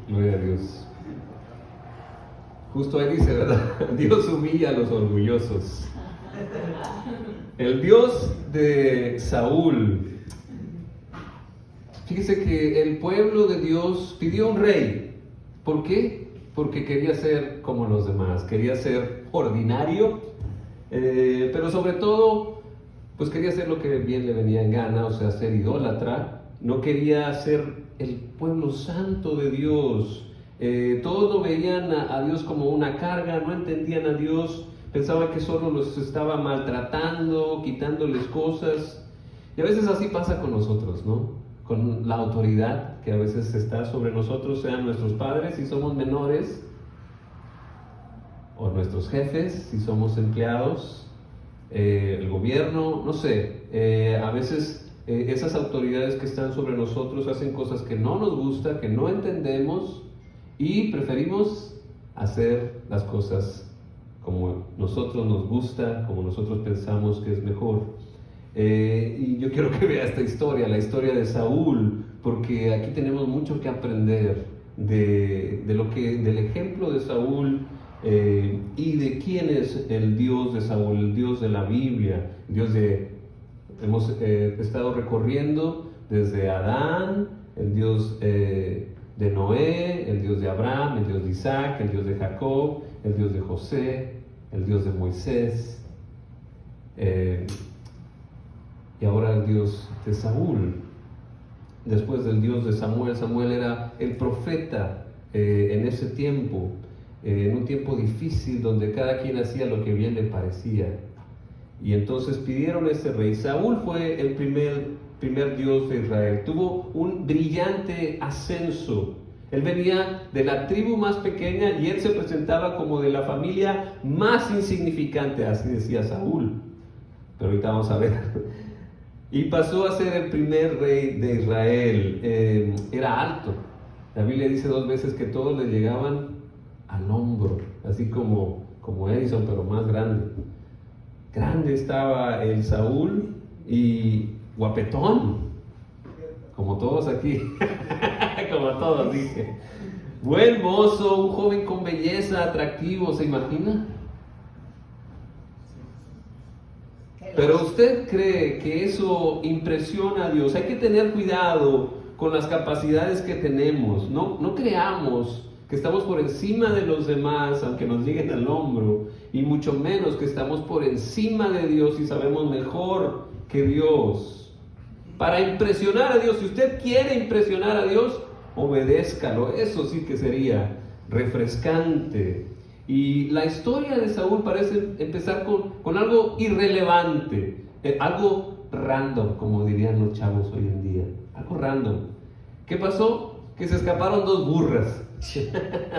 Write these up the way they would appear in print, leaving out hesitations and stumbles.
Gloria a Dios. Justo ahí dice, ¿verdad? Dios humilla a los orgullosos. El Dios de Saúl. Fíjese que el pueblo de Dios pidió un rey. ¿Por qué? Porque quería ser como los demás, quería ser ordinario, pero sobre todo, pues quería hacer lo que bien le venía en gana, o sea, ser idólatra. No quería ser el pueblo santo de Dios. Todos lo veían a Dios como una carga, no entendían a Dios, pensaban que solo los estaba maltratando, quitándoles cosas. Y a veces así pasa con nosotros, ¿no? Con la autoridad que a veces está sobre nosotros, sean nuestros padres si somos menores, o nuestros jefes si somos empleados, el gobierno, no sé. A veces esas autoridades que están sobre nosotros hacen cosas que no nos gusta, que no entendemos, y preferimos hacer las cosas como nosotros nos gusta, como nosotros pensamos que es mejor. Y yo quiero que vea esta historia, la historia de Saúl, porque aquí tenemos mucho que aprender del ejemplo de Saúl, y de quién es el Dios de Saúl, el Dios de la Biblia. Hemos estado recorriendo desde Adán, el Dios de Noé, el Dios de Abraham, el Dios de Isaac, el Dios de Jacob, el Dios de José, el Dios de Moisés, y ahora el Dios de Saúl. Después del Dios de Samuel, Samuel era el profeta en ese tiempo, en un tiempo difícil donde cada quien hacía lo que bien le parecía. Y entonces pidieron ese rey. Saúl fue el primer Dios de Israel. Tuvo un brillante ascenso. Él venía de la tribu más pequeña y él se presentaba como de la familia más insignificante, así decía Saúl. Pero ahorita vamos a ver. Y pasó a ser el primer rey de Israel. Era alto. La Biblia dice 2 veces que todos le llegaban al hombro, así como Edison, pero más grande. Grande estaba el Saúl y guapetón, como todos aquí, como todos dije. Buen mozo, un joven con belleza, atractivo, ¿se imagina? Pero usted cree que eso impresiona a Dios. Hay que tener cuidado con las capacidades que tenemos. No creamos que estamos por encima de los demás, aunque nos lleguen al hombro, y mucho menos que estamos por encima de Dios y sabemos mejor que Dios. Para impresionar a Dios, si usted quiere impresionar a Dios, obedézcalo. Eso sí que sería refrescante. Y la historia de Saúl parece empezar con algo irrelevante, algo random, como dirían los chavos hoy en día, algo random. ¿Qué pasó? Que se escaparon 2 burras,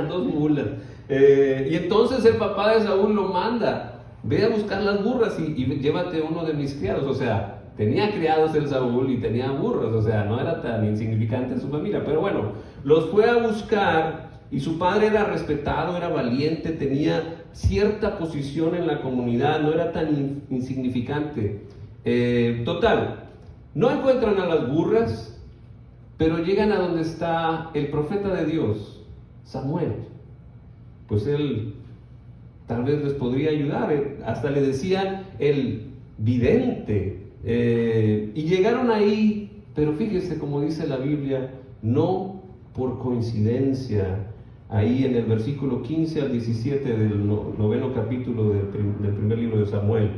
2 mulas. Y entonces el papá de Saúl lo manda: ve a buscar las burras y llévate uno de mis criados. O sea, tenía criados el Saúl y tenía burros, o sea, no era tan insignificante en su familia. Pero bueno, los fue a buscar. Y su padre era respetado, era valiente, tenía cierta posición en la comunidad, no era tan insignificante. Total, no encuentran a las burras, pero llegan a donde está el profeta de Dios, Samuel. Pues él tal vez les podría ayudar, hasta le decían el vidente. Y llegaron ahí, pero fíjese como dice la Biblia, no por coincidencia. Ahí en el versículo 15 al 17 del 9º capítulo del primer libro de Samuel.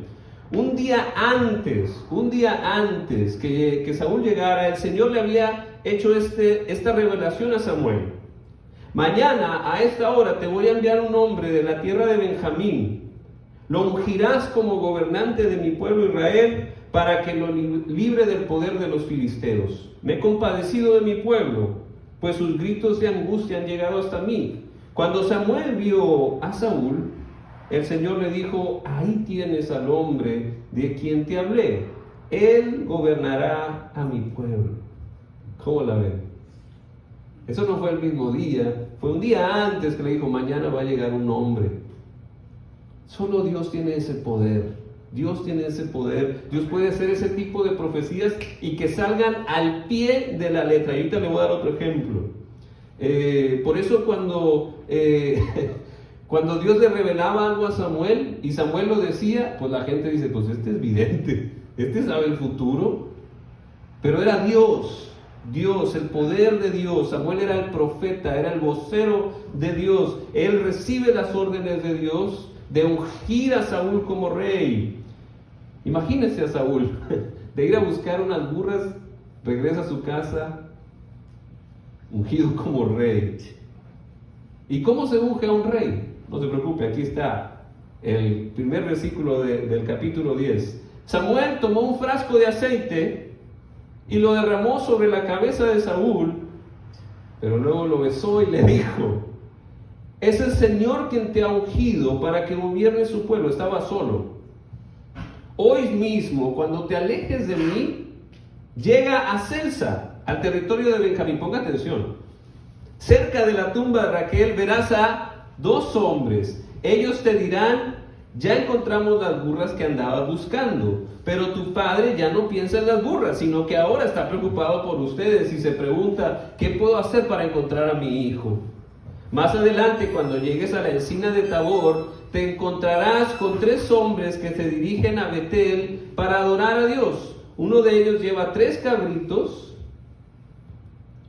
Un día antes que Saúl llegara, el Señor le había hecho esta revelación a Samuel. Mañana a esta hora te voy a enviar un hombre de la tierra de Benjamín. Lo ungirás como gobernante de mi pueblo Israel para que lo libre del poder de los filisteos. Me he compadecido de mi pueblo, pues sus gritos de angustia han llegado hasta mí. Cuando Samuel vio a Saúl, el Señor le dijo: ahí tienes al hombre de quien te hablé. Él gobernará a mi pueblo. ¿Cómo la ven? Eso no fue el mismo día, fue un día antes que le dijo: mañana va a llegar un hombre. Solo Dios tiene ese poder. Dios tiene ese poder. Dios puede hacer ese tipo de profecías y que salgan al pie de la letra. Y ahorita le voy a dar otro ejemplo. Por eso cuando Dios le revelaba algo a Samuel y Samuel lo decía, pues la gente dice, pues este es vidente, este sabe el futuro. Pero era Dios, el poder de Dios. Samuel era el profeta, era el vocero de Dios. Él recibe las órdenes de Dios de ungir a Saúl como rey. Imagínense a Saúl, de ir a buscar unas burras, regresa a su casa, ungido como rey. ¿Y cómo se unge a un rey? No se preocupe, aquí está el primer versículo del capítulo 10. Samuel tomó un frasco de aceite y lo derramó sobre la cabeza de Saúl, pero luego lo besó y le dijo: es el Señor quien te ha ungido para que gobierne su pueblo. Estaba solo. Hoy mismo, cuando te alejes de mí, llega a Celsa, al territorio de Benjamín. Ponga atención. Cerca de la tumba de Raquel verás a 2 hombres. Ellos te dirán: ya encontramos las burras que andabas buscando. Pero tu padre ya no piensa en las burras, sino que ahora está preocupado por ustedes y se pregunta: ¿qué puedo hacer para encontrar a mi hijo? Más adelante, cuando llegues a la encina de Tabor, te encontrarás con 3 hombres que se dirigen a Betel para adorar a Dios. Uno de ellos lleva 3 cabritos,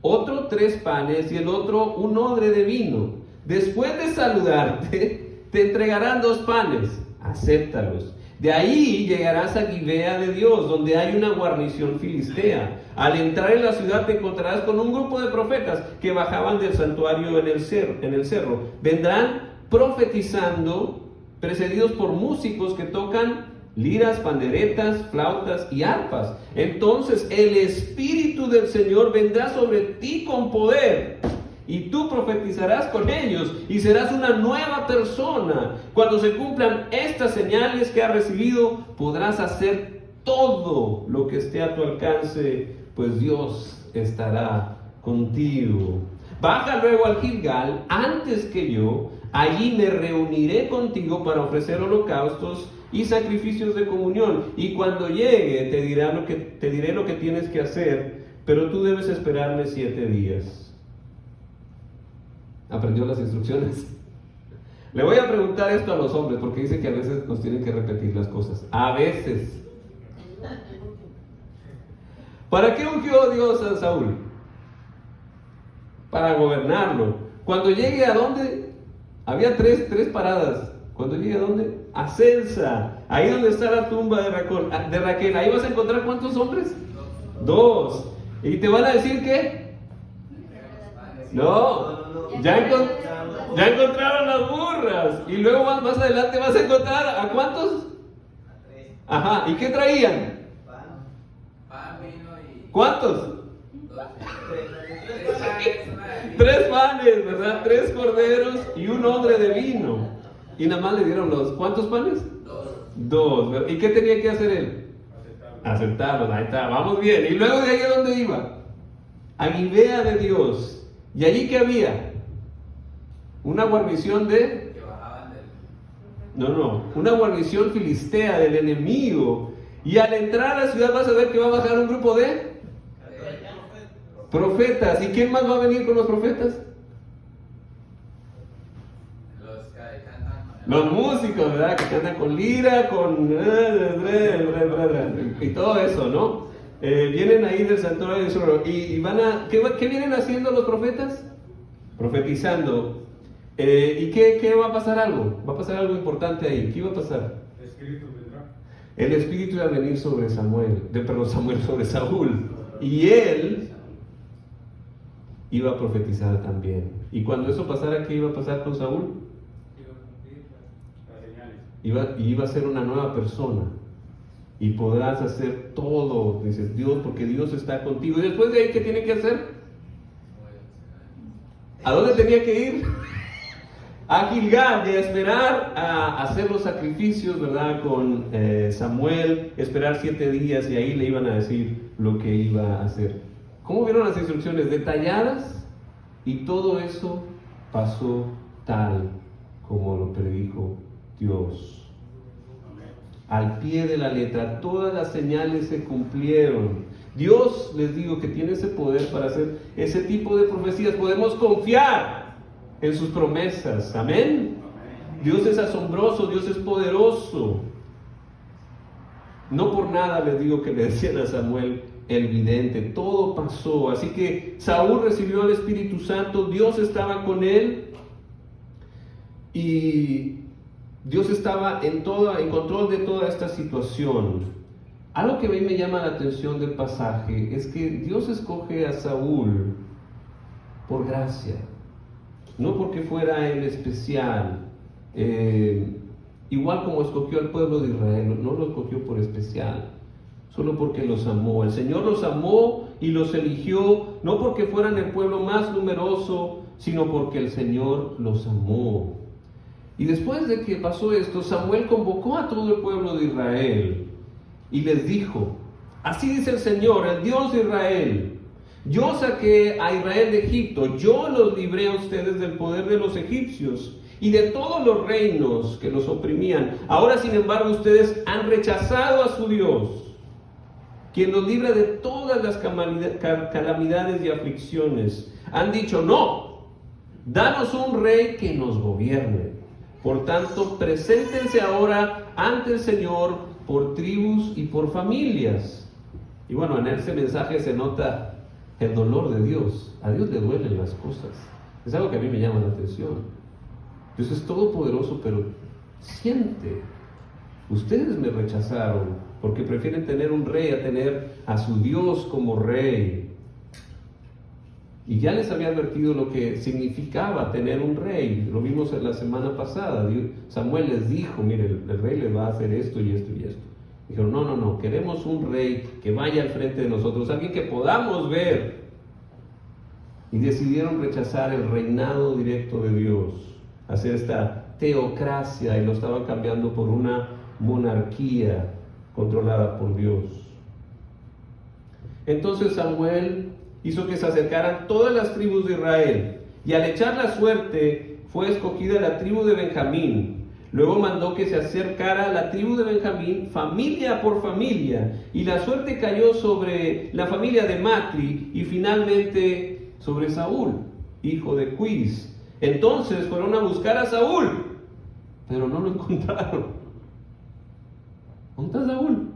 otro 3 panes y el otro un odre de vino. Después de saludarte, te entregarán 2 panes. Acéptalos. De ahí llegarás a Gibea de Dios, donde hay una guarnición filistea. Al entrar en la ciudad te encontrarás con un grupo de profetas que bajaban del santuario en el cerro. Vendrán profetizando, precedidos por músicos que tocan liras, panderetas, flautas y arpas. Entonces el Espíritu del Señor vendrá sobre ti con poder, y tú profetizarás con ellos y serás una nueva persona. Cuando se cumplan estas señales que has recibido, podrás hacer todo lo que esté a tu alcance, pues Dios estará contigo. Baja luego al Gilgal antes que yo. Allí me reuniré contigo para ofrecer holocaustos y sacrificios de comunión. Y cuando llegue te diré lo que tienes que hacer, pero tú debes esperarme 7 días. ¿Aprendió las instrucciones? Le voy a preguntar esto a los hombres, porque dice que a veces nos tienen que repetir las cosas. A veces. ¿Para qué ungió Dios a Saúl? Para gobernarlo. Cuando llegue a dónde, había tres paradas. Cuando llegue a dónde, a Celsa, ahí donde está la tumba de Raquel. Ahí vas a encontrar ¿cuántos hombres? 2. ¿Y te van a decir qué? No. Ya encontraron las burras. Y luego más adelante vas a encontrar ¿a cuántos? Ajá. ¿Y qué traían? Pan, vino y... ¿Cuántos? 3 panes, ¿verdad? 3 corderos y un odre de vino. Y nada más le dieron ¿cuántos panes? 2. ¿Verdad? ¿Y qué tenía que hacer él? Aceptarlos. Ahí está, vamos bien. ¿Y luego de ahí a dónde iba? A Gibea de Dios. ¿Y allí qué había? Una guarnición de... que bajaban del... No, una guarnición filistea del enemigo. Y al entrar a la ciudad vas a ver que va a bajar un grupo de profetas. ¿Y quién más va a venir con los profetas? Los que cantan... Los músicos, ¿verdad? Que cantan con lira, con... y todo eso, ¿no? Vienen ahí del santuario de Israel. Y van a... ¿Qué vienen haciendo los profetas? Profetizando. ¿Y qué va a pasar algo? Va a pasar algo importante ahí. ¿Qué iba a pasar? El Espíritu vendrá. El Espíritu iba a venir sobre sobre Saúl. Y él iba a profetizar también. Y cuando eso pasara, ¿qué iba a pasar con Saúl? Iba a ser una nueva persona. Y podrás hacer todo, dices Dios, porque Dios está contigo. Y después de ahí, ¿qué tiene que hacer? ¿A dónde tenía que ir? A Gilgal, de esperar a hacer los sacrificios, ¿verdad? Con Samuel, esperar 7 días y ahí le iban a decir lo que iba a hacer. ¿Cómo vieron las instrucciones? Detalladas, y todo eso pasó tal como lo predijo Dios. Al pie de la letra, todas las señales se cumplieron. Dios, les digo, que tiene ese poder para hacer ese tipo de profecías. Podemos confiar en sus promesas. Amén. Dios es asombroso, Dios es poderoso. No por nada les digo que le decían a Samuel el vidente. Todo pasó. Así que Saúl recibió al Espíritu Santo. Dios estaba con él. Y Dios estaba en control de toda esta situación. Algo que a mí me llama la atención del pasaje es que Dios escoge a Saúl por gracia, no porque fuera él especial, igual como escogió al pueblo de Israel. No lo escogió por especial, solo porque los amó. El Señor los amó y los eligió, no porque fueran el pueblo más numeroso, sino porque el Señor los amó. Y después de que pasó esto, Samuel convocó a todo el pueblo de Israel y les dijo: así dice el Señor, el Dios de Israel: yo saqué a Israel de Egipto, yo los libré a ustedes del poder de los egipcios y de todos los reinos que los oprimían. Ahora, sin embargo, ustedes han rechazado a su Dios, quien los libra de todas las calamidades y aflicciones. Han dicho: no, danos un rey que nos gobierne. Por tanto, preséntense ahora ante el Señor por tribus y por familias. Y bueno, en ese mensaje se nota el dolor de Dios. A Dios le duelen las cosas. Es algo que a mí me llama la atención. Dios es todopoderoso, pero siente: ustedes me rechazaron porque prefieren tener un rey a tener a su Dios como rey. Y ya les había advertido lo que significaba tener un rey. Lo vimos en la semana pasada. Samuel les dijo: mire, el rey le va a hacer esto y esto y esto. Dijeron: no, queremos un rey que vaya al frente de nosotros, alguien que podamos ver. Y decidieron rechazar el reinado directo de Dios, hacer esta teocracia, y lo estaban cambiando por una monarquía controlada por Dios. Entonces Samuel hizo que se acercaran todas las tribus de Israel, y al echar la suerte fue escogida la tribu de Benjamín. Luego mandó que se acercara la tribu de Benjamín, familia por familia, y la suerte cayó sobre la familia de Matri y finalmente sobre Saúl, hijo de Quis. Entonces fueron a buscar a Saúl, pero no lo encontraron. ¿Dónde está Saúl?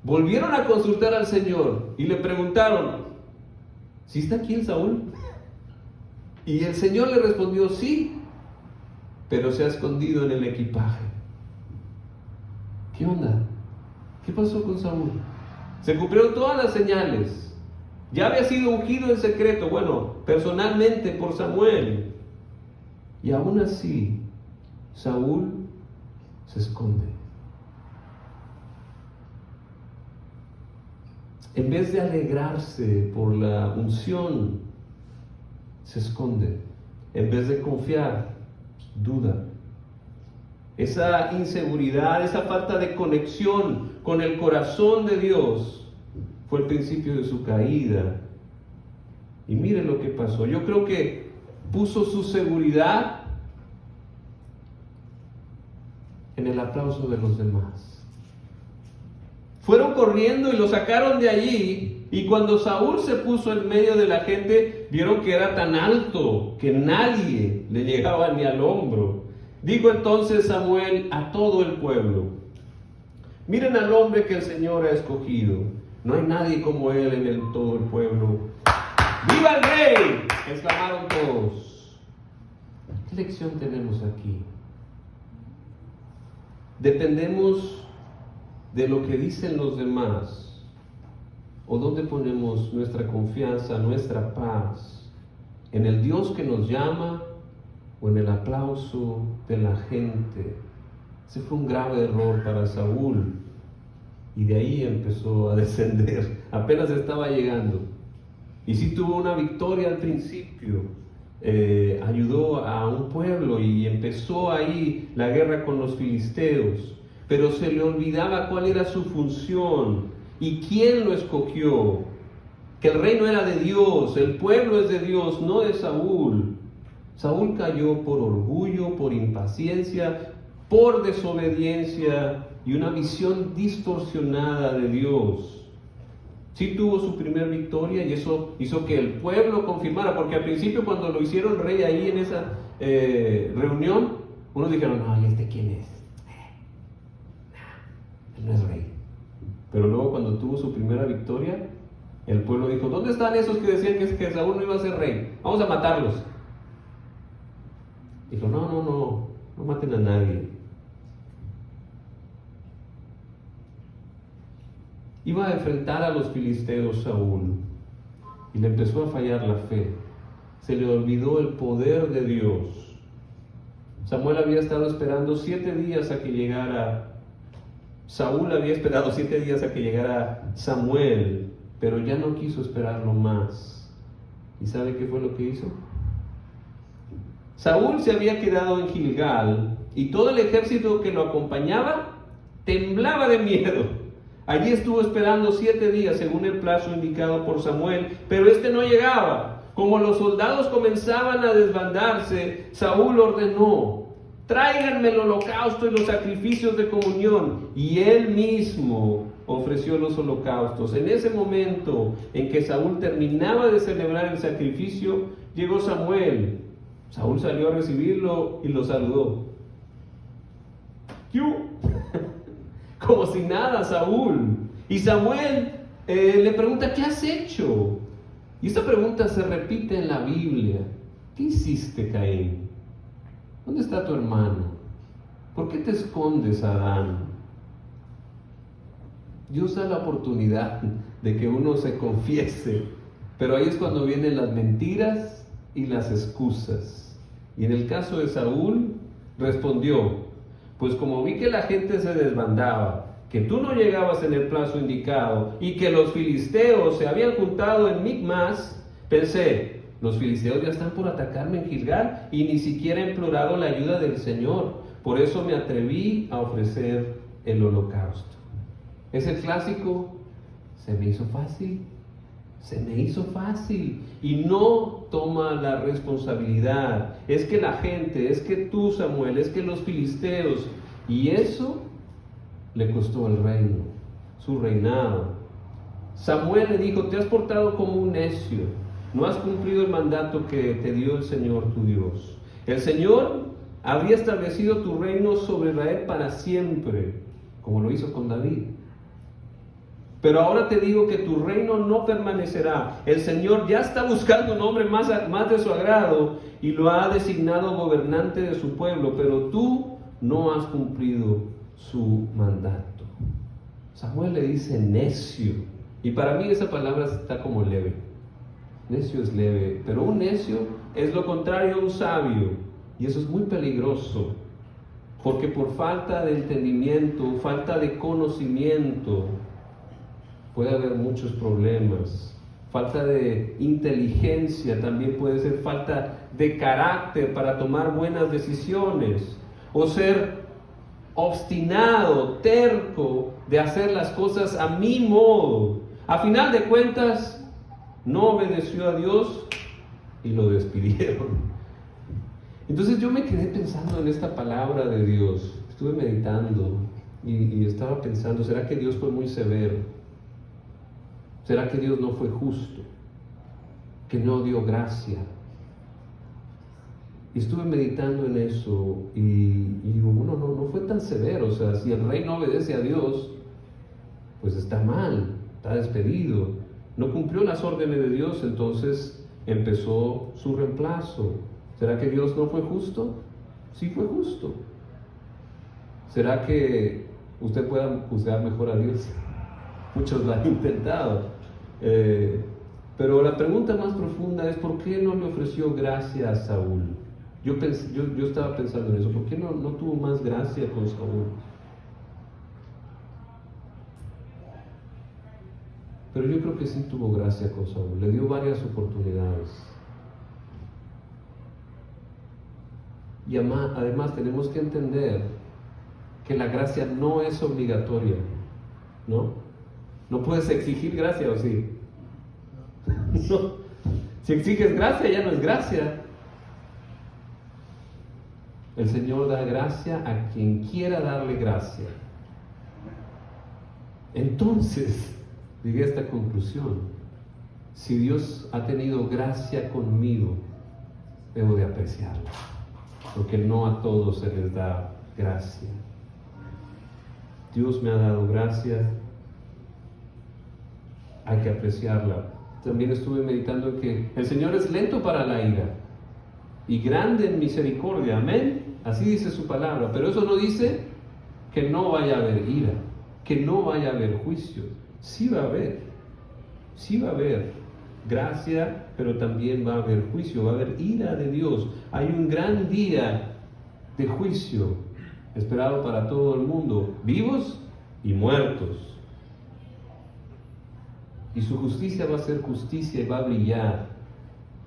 Volvieron a consultar al Señor y le preguntaron: ¿sí está aquí el Saúl? Y el Señor le respondió: sí, pero se ha escondido en el equipaje. ¿Qué onda? ¿Qué pasó con Saúl? Se cumplieron todas las señales. Ya había sido ungido en secreto, bueno, personalmente por Samuel. Y aún así, Saúl se esconde. En vez de alegrarse por la unción, se esconde. En vez de confiar, duda. Esa inseguridad, esa falta de conexión con el corazón de Dios fue el principio de su caída. Y miren lo que pasó. Yo creo que puso su seguridad en el aplauso de los demás. Fueron corriendo y lo sacaron de allí, y cuando Saúl se puso en medio de la gente, vieron que era tan alto que nadie le llegaba ni al hombro. Dijo entonces Samuel a todo el pueblo: miren al hombre que el Señor ha escogido. No hay nadie como él en todo el pueblo. ¡Viva el rey!, exclamaron todos. ¿Qué lección tenemos aquí? Dependemos de lo que dicen los demás, o dónde ponemos nuestra confianza, nuestra paz, en el Dios que nos llama o en el aplauso de la gente. Ese fue un grave error para Saúl, y de ahí empezó a descender. Apenas estaba llegando, y sí tuvo una victoria al principio. Ayudó a un pueblo y empezó ahí la guerra con los filisteos, pero se le olvidaba cuál era su función y quién lo escogió, que el reino era de Dios, el pueblo es de Dios, no de Saúl. Saúl cayó por orgullo, por impaciencia, por desobediencia y una visión distorsionada de Dios. Sí tuvo su primer victoria y eso hizo que el pueblo confirmara, porque al principio cuando lo hicieron rey ahí en esa reunión, unos dijeron, no, ¿y este quién es? Él no es rey. Pero luego cuando tuvo su primera victoria, el pueblo dijo, ¿dónde están esos que decían que Saúl no iba a ser rey? Vamos a matarlos. Dijo, no maten a nadie. Iba a enfrentar a los filisteos Saúl y le empezó a fallar la fe. Se le olvidó el poder de Dios. Samuel había estado esperando 7 días a que llegara. Saúl había esperado 7 días a que llegara Samuel, pero ya no quiso esperarlo más. ¿Y sabe qué fue lo que hizo? Saúl se había quedado en Gilgal y todo el ejército que lo acompañaba temblaba de miedo. Allí estuvo esperando 7 días según el plazo indicado por Samuel, pero este no llegaba. Como los soldados comenzaban a desbandarse, Saúl ordenó, tráiganme el holocausto y los sacrificios de comunión. Y él mismo ofreció los holocaustos. En ese momento en que Saúl terminaba de celebrar el sacrificio, llegó Samuel. Saúl salió a recibirlo y lo saludó. ¡Yu! Como si nada, Saúl. Y Samuel le pregunta, ¿qué has hecho? Y esta pregunta se repite en la Biblia. ¿Qué hiciste, Caín? ¿Dónde está tu hermano? ¿Por qué te escondes, Adán? Dios da la oportunidad de que uno se confiese, pero ahí es cuando vienen las mentiras y las excusas. Y en el caso de Saúl, respondió, pues como vi que la gente se desbandaba, que tú no llegabas en el plazo indicado y que los filisteos se habían juntado en Micmas, pensé, los filisteos ya están por atacarme en Gilgal y ni siquiera he implorado la ayuda del Señor. Por eso me atreví a ofrecer el holocausto. Es el clásico, se me hizo fácil. Se me hizo fácil y no toma la responsabilidad. Es que la gente, es que tú, Samuel, es que los filisteos, y eso le costó el reino, su reinado. Samuel le dijo, te has portado como un necio, no has cumplido el mandato que te dio el Señor tu Dios. El Señor había establecido tu reino sobre Israel para siempre, como lo hizo con David. Pero ahora te digo que tu reino no permanecerá. El Señor ya está buscando un hombre más de su agrado y lo ha designado gobernante de su pueblo, pero tú no has cumplido su mandato. Samuel le dice necio, y para mí esa palabra está como leve. Necio es leve, pero un necio es lo contrario a un sabio, y eso es muy peligroso, porque por falta de entendimiento, falta de conocimiento, puede haber muchos problemas. Falta de inteligencia también puede ser falta de carácter para tomar buenas decisiones, o ser obstinado, terco de hacer las cosas a mi modo. A final de cuentas, no obedeció a Dios y lo despidieron. Entonces yo me quedé pensando en esta palabra de Dios, estuve meditando y estaba pensando, ¿será que Dios fue muy severo? ¿Será que Dios no fue justo? ¿Que no dio gracia? Y estuve meditando en eso y digo, bueno, no fue tan severo. O sea, si el rey no obedece a Dios, pues está mal, está despedido. No cumplió las órdenes de Dios, entonces empezó su reemplazo. ¿Será que Dios no fue justo? Sí fue justo. ¿Será que usted pueda juzgar mejor a Dios? Muchos lo han intentado. Pero la pregunta más profunda es, ¿por qué no le ofreció gracia a Saúl? Yo estaba pensando en eso. ¿Por qué no tuvo más gracia con Saúl? Pero yo creo que sí tuvo gracia con Saúl. Le dio varias oportunidades. Y además tenemos que entender que la gracia no es obligatoria, ¿no? No puedes exigir gracia, ¿o sí? No. Si exiges gracia, ya no es gracia. El Señor da gracia a quien quiera darle gracia. Entonces, llegué a esta conclusión: si Dios ha tenido gracia conmigo, debo de apreciarla, porque no a todos se les da gracia. Dios me ha dado gracia, hay que apreciarla. También estuve meditando en que el Señor es lento para la ira y grande en misericordia, amén, así dice su palabra, pero eso no dice que no vaya a haber ira, que no vaya a haber juicio. Sí va a haber gracia, pero también va a haber juicio, va a haber ira de Dios. Hay un gran día de juicio esperado para todo el mundo, vivos y muertos. Y su justicia va a ser justicia y va a brillar.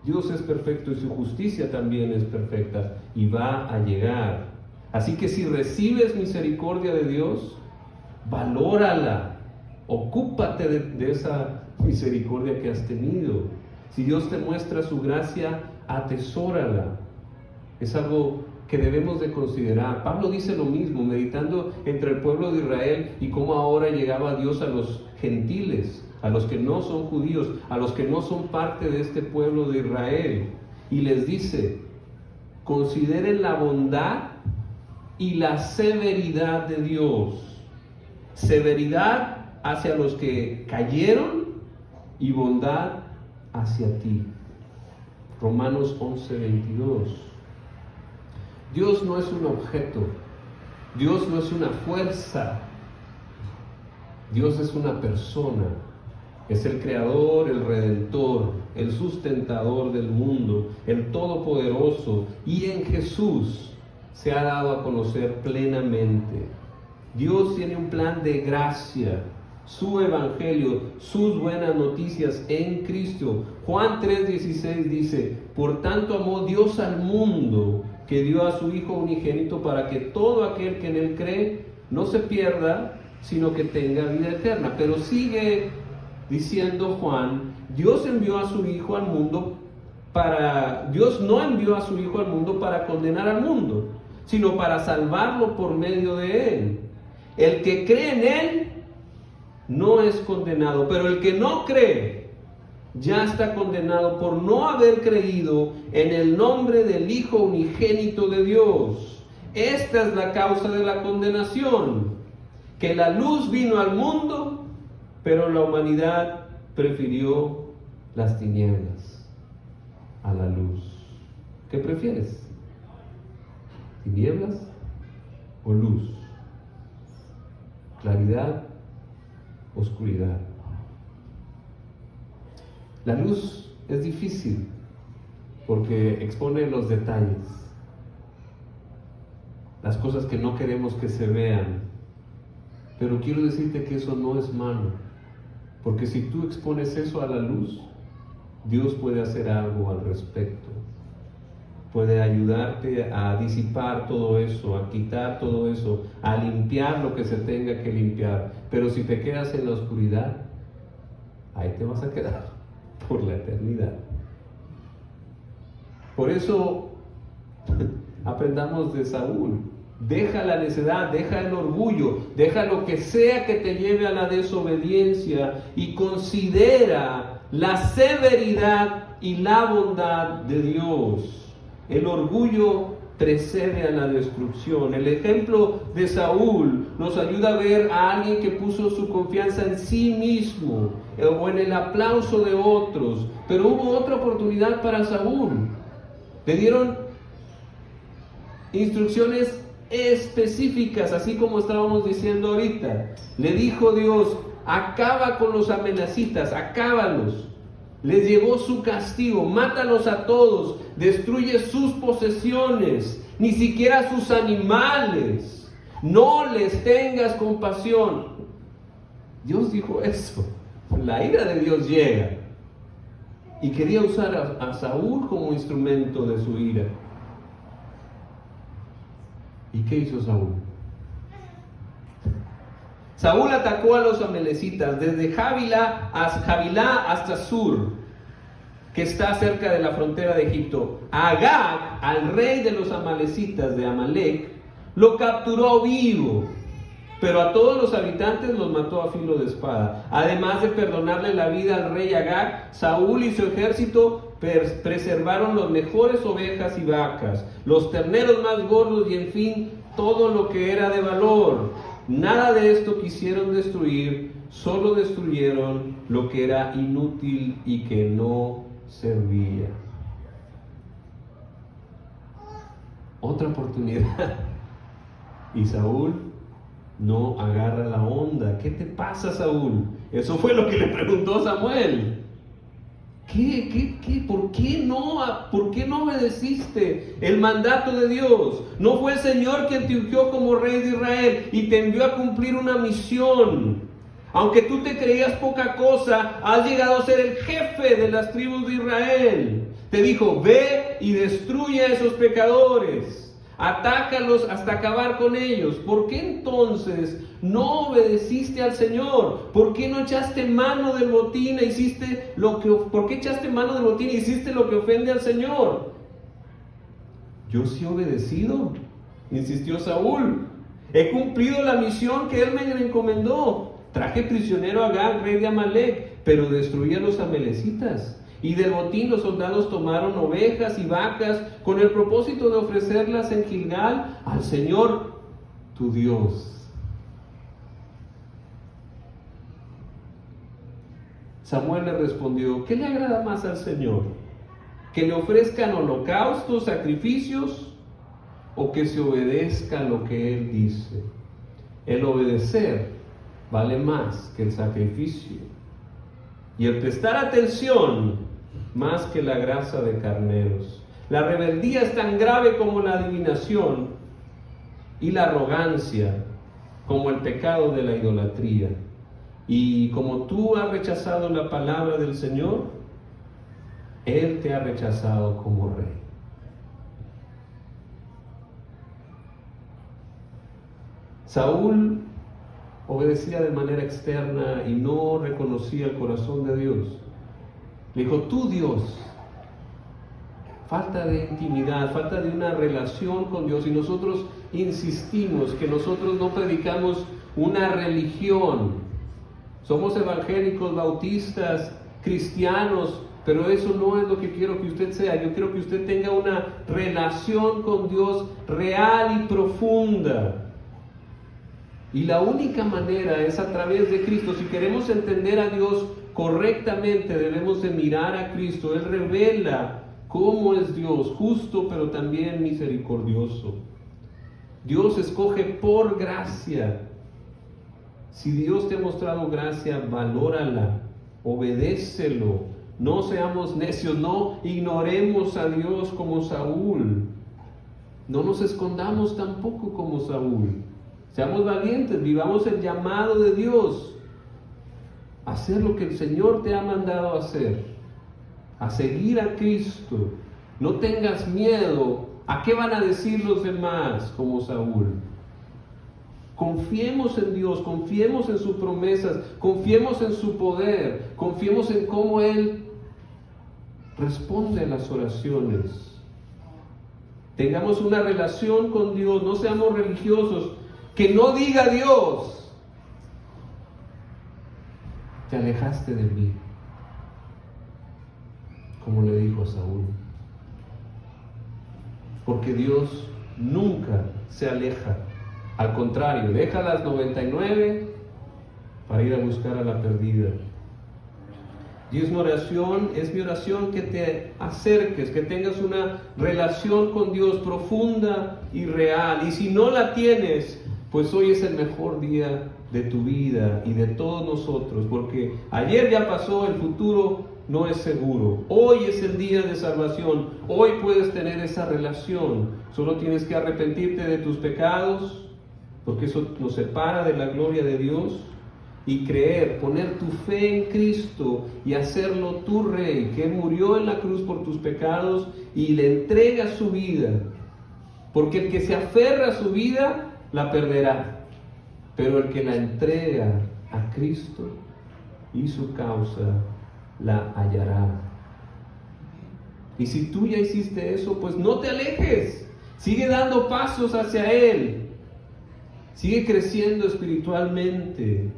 Dios es perfecto y su justicia también es perfecta y va a llegar. Así que si recibes misericordia de Dios, valórala, ocúpate de esa misericordia que has tenido. Si Dios te muestra su gracia, atesórala. Es algo que debemos de considerar. Pablo dice lo mismo, meditando entre el pueblo de Israel y cómo ahora llegaba Dios a los gentiles, a los que no son judíos, a los que no son parte de este pueblo de Israel. Y les dice: consideren la bondad y la severidad de Dios. Severidad hacia los que cayeron y bondad hacia ti. Romanos 11:22. Dios no es un objeto, Dios no es una fuerza, Dios es una persona. Es el creador, el redentor, el sustentador del mundo, el todopoderoso, y en Jesús se ha dado a conocer plenamente. Dios tiene un plan de gracia, su evangelio, sus buenas noticias en Cristo. Juan 3:16 dice: por tanto amó Dios al mundo, que dio a su Hijo unigénito, para que todo aquel que en él cree no se pierda, sino que tenga vida eterna. Pero sigue diciendo Juan: Dios envió a su Hijo al mundo Dios no envió a su Hijo al mundo para condenar al mundo, sino para salvarlo por medio de él. El que cree en él no es condenado, pero el que no cree ya está condenado por no haber creído en el nombre del Hijo unigénito de Dios. Esta es la causa de la condenación, que la luz vino al mundo, pero la humanidad prefirió las tinieblas a la luz. ¿Qué prefieres? ¿Tinieblas o luz? ¿Claridad? Oscuridad. La luz es difícil porque expone los detalles, las cosas que no queremos que se vean. Pero quiero decirte que eso no es malo, porque si tú expones eso a la luz, Dios puede hacer algo al respecto. Puede ayudarte a disipar todo eso, a quitar todo eso, a limpiar lo que se tenga que limpiar. Pero si te quedas en la oscuridad, ahí te vas a quedar por la eternidad. Por eso aprendamos de Saúl. Deja la necedad, deja el orgullo, deja lo que sea que te lleve a la desobediencia y considera la severidad y la bondad de Dios. El orgullo precede a la destrucción. El ejemplo de Saúl nos ayuda a ver a alguien que puso su confianza en sí mismo o en el aplauso de otros. Pero hubo otra oportunidad para Saúl. Le dieron instrucciones específicas, así como estábamos diciendo ahorita. Le dijo Dios: acaba con los amalecitas, acábalos. Les llegó su castigo, mátalos a todos, destruye sus posesiones, ni siquiera sus animales, no les tengas compasión. Dios dijo eso. La ira de Dios llega y quería usar a Saúl como instrumento de su ira. ¿Y qué hizo Saúl? Saúl atacó a los amalecitas desde Javilá hasta Sur, que está cerca de la frontera de Egipto. Agag, al rey de los amalecitas de Amalek, lo capturó vivo pero a todos los habitantes los mató a filo de espada. Además de perdonarle la vida al rey Agag, Saúl y su ejército preservaron las mejores ovejas y vacas, los terneros más gordos y en fin, todo lo que era de valor. Nada de esto quisieron destruir, solo destruyeron lo que era inútil y que no servía. Otra oportunidad. Y Saúl no agarra la onda. ¿Qué te pasa, Saúl? Eso fue lo que le preguntó Samuel. ¿Por qué no obedeciste el mandato de Dios? ¿No fue el Señor quien te ungió como rey de Israel y te envió a cumplir una misión? Aunque tú te creías poca cosa, has llegado a ser el jefe de las tribus de Israel. Te dijo, ve y destruye a esos pecadores. Atácalos hasta acabar con ellos. ¿Por qué entonces no obedeciste al Señor? ¿Por qué no echaste mano del botín e hiciste lo que ofende al Señor? Yo sí he obedecido, insistió Saúl. He cumplido la misión que él me encomendó. Traje prisionero a Agag, rey de Amalek, pero destruí a los amalecitas. Y del botín los soldados tomaron ovejas y vacas con el propósito de ofrecerlas en Gilgal al Señor tu Dios. Samuel le respondió, ¿qué le agrada más al Señor? ¿Que le ofrezcan holocaustos, sacrificios o que se obedezca lo que Él dice? El obedecer vale más que el sacrificio y el prestar atención más que la grasa de carneros. La rebeldía es tan grave como la adivinación y la arrogancia como el pecado de la idolatría. Y como tú has rechazado la palabra del Señor, Él te ha rechazado como rey. Saúl obedecía de manera externa y no reconocía el corazón de Dios. Le dijo, tú Dios, falta de intimidad, falta de una relación con Dios, y nosotros insistimos que nosotros no predicamos una religión. Somos evangélicos, bautistas, cristianos, pero eso no es lo que quiero que usted sea. Yo quiero que usted tenga una relación con Dios real y profunda. Y la única manera es a través de Cristo. Si queremos entender a Dios correctamente, debemos de mirar a Cristo. Él revela cómo es Dios, justo pero también misericordioso. Dios escoge por gracia. Si Dios te ha mostrado gracia, valórala, obedécelo. No seamos necios, no ignoremos a Dios como Saúl. No nos escondamos tampoco como Saúl. Seamos valientes, vivamos el llamado de Dios. Hacer lo que el Señor te ha mandado hacer, a seguir a Cristo. No tengas miedo a qué van a decir los demás como Saúl. Confiemos en Dios, confiemos en sus promesas, confiemos en su poder, confiemos en cómo Él responde a las oraciones. Tengamos una relación con Dios, no seamos religiosos. Que no diga Dios, te alejaste de mí, como le dijo a Saúl. Porque Dios nunca se aleja. Al contrario, deja las 99 para ir a buscar a la perdida. Y es mi oración que te acerques, que tengas una relación con Dios profunda y real. Y si no la tienes, pues hoy es el mejor día de tu vida y de todos nosotros, porque ayer ya pasó, el futuro no es seguro. Hoy es el día de salvación, hoy puedes tener esa relación. Solo tienes que arrepentirte de tus pecados, porque eso nos separa de la gloria de Dios, y creer, poner tu fe en Cristo y hacerlo tu Rey, que Él murió en la cruz por tus pecados y le entrega su vida. Porque el que se aferra a su vida, la perderá, pero el que la entrega a Cristo y su causa, la hallará. Y si tú ya hiciste eso, pues no te alejes, sigue dando pasos hacia Él. Sigue creciendo espiritualmente.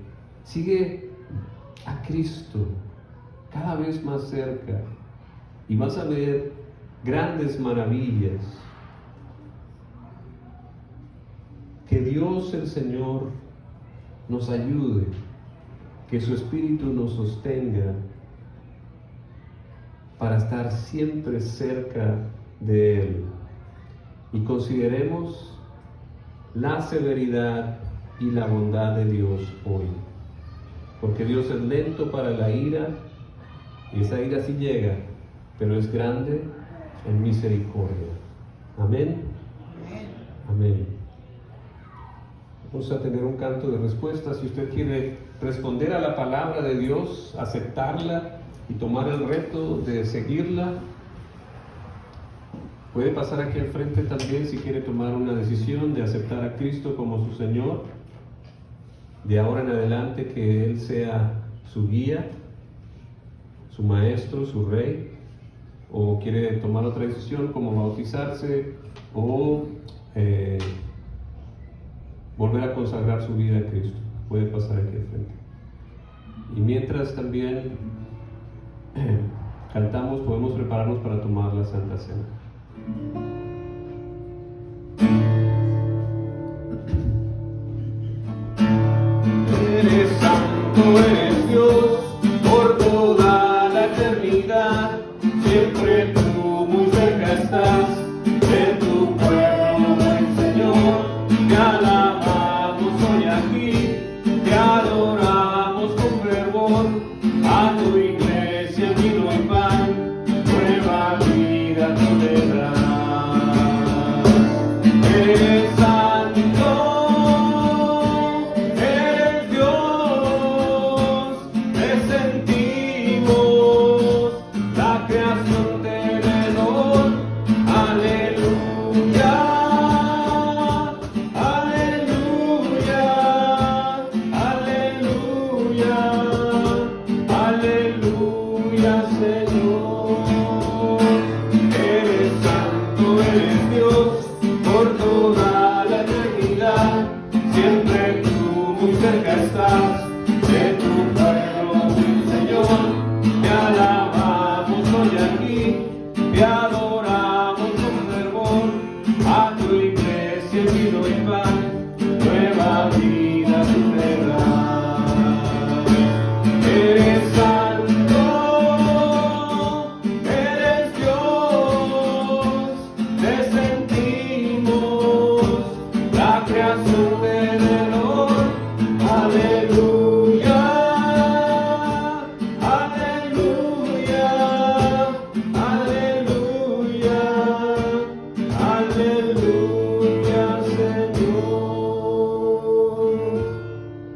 Sigue a Cristo cada vez más cerca. Y vas a ver grandes maravillas. Que Dios el Señor nos ayude, que su Espíritu nos sostenga para estar siempre cerca de Él. Y consideremos la severidad y la bondad de Dios hoy. Porque Dios es lento para la ira, y esa ira sí llega, pero es grande en misericordia. Amén. Amén. Vamos a tener un canto de respuesta. Si usted quiere responder a la palabra de Dios, aceptarla y tomar el reto de seguirla, puede pasar aquí al frente también si quiere tomar una decisión de aceptar a Cristo como su Señor. De ahora en adelante que Él sea su guía, su maestro, su rey, o quiere tomar otra decisión como bautizarse o volver a consagrar su vida a Cristo. Puede pasar aquí al frente. Y mientras también cantamos, podemos prepararnos para tomar la Santa Cena. Eres santo, eres Dios, por toda la eternidad, siempre tú muy cerca estás, de tu pueblo, buen Señor, te alabamos hoy aquí, te adoramos con fervor, a tu iglesia vino y pan, nueva vida tú le das. Eres santo, eres Dios, te sentimos, la creación te honor. Aleluya, aleluya, aleluya, aleluya, Señor. Eres santo, eres Dios, por toda la eternidad, siempre tú muy cerca estás, de tu pueblo, mi Señor, te alabamos hoy aquí, te adoramos con fervor, a tu iglesia vino y pan, nueva vida tú le das. Eres santo, eres Dios, te sentimos, la creación te honor. Aleluya, aleluya, aleluya, aleluya, Señor.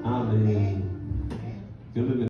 Amén. Dios les bendiga.